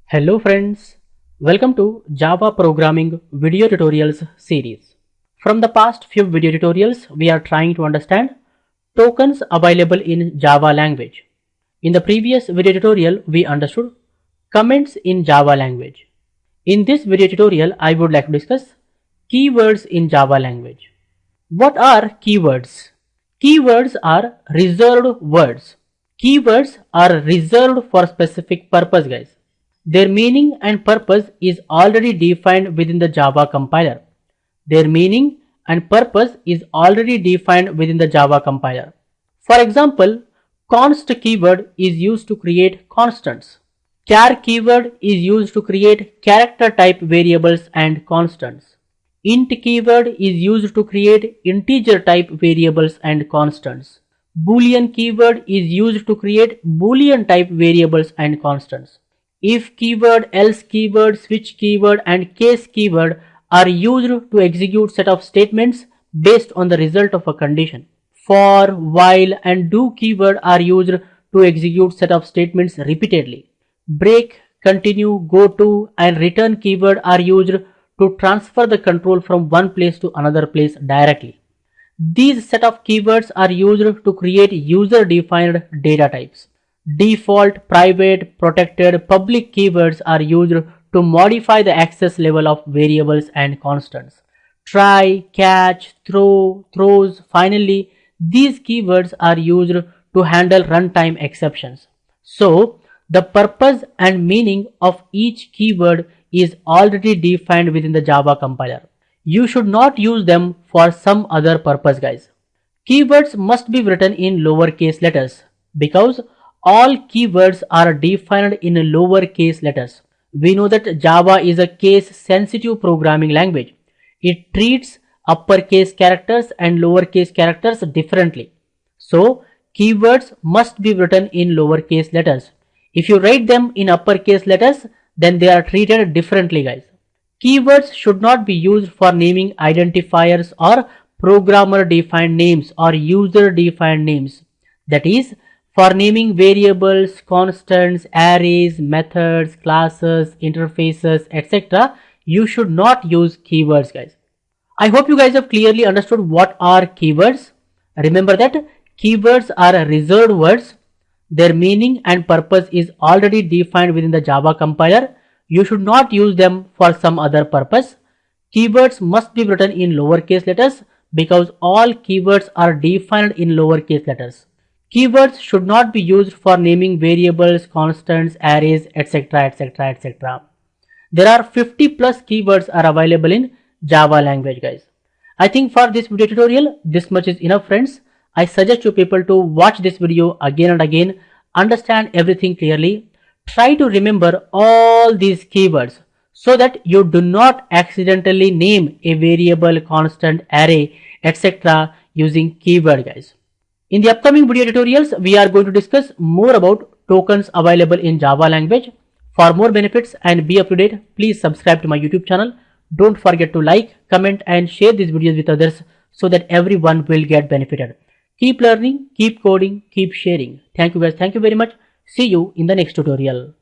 Hello friends, welcome to Java Programming Video Tutorials series. From the past few video tutorials, we are trying to understand tokens available in Java language. In the previous video tutorial, we understood comments in Java language. In this video tutorial, I would like to discuss keywords in Java language. What are keywords? Keywords are reserved words. Keywords are reserved for specific purpose, guys. Their meaning and purpose is already defined within the Java compiler. Their meaning and purpose is already defined within the Java compiler. For example, const keyword is used to create constants. Char keyword is used to create character type variables and constants. Int keyword is used to create integer type variables and constants. Boolean keyword is used to create Boolean type variables and constants. If keyword, else keyword, switch keyword and case keyword are used to execute set of statements based on the result of a condition. For, while and do keyword are used to execute set of statements repeatedly. Break, continue, go to and return keyword are used to transfer the control from one place to another place directly. These set of keywords are used to create user-defined data types. Default, private, protected, public keywords are used to modify the access level of variables and constants. Try, catch, throw, throws, finally, these keywords are used to handle runtime exceptions. So, the purpose and meaning of each keyword is already defined within the Java compiler. You should not use them for some other purpose, guys. Keywords must be written in lowercase letters because all keywords are defined in lowercase letters. We know that Java is a case-sensitive programming language. It treats uppercase characters and lowercase characters differently. So, keywords must be written in lowercase letters. If you write them in uppercase letters, then they are treated differently, guys. Keywords should not be used for naming identifiers or programmer-defined names or user-defined names. That is, for naming variables, constants, arrays, methods, classes, interfaces, etc., you should not use keywords, guys. I hope you guys have clearly understood what are keywords. Remember that keywords are reserved words. Their meaning and purpose is already defined within the Java compiler. You should not use them for some other purpose. Keywords must be written in lowercase letters because all keywords are defined in lowercase letters. Keywords should not be used for naming variables, constants, arrays, etc., etc., etc. There are 50 plus keywords are available in Java language, guys. I think for this video tutorial, this much is enough, friends. I suggest you people to watch this video again and again, understand everything clearly. Try to remember all these keywords so that you do not accidentally name a variable, constant, array, etc. using keyword, guys. In the upcoming video tutorials, we are going to discuss more about tokens available in Java language. For more benefits and be up to date, please subscribe to my YouTube channel. Don't forget to like, comment and share these videos with others so that everyone will get benefited. Keep learning, keep coding, keep sharing. Thank you guys. Thank you very much. See you in the next tutorial.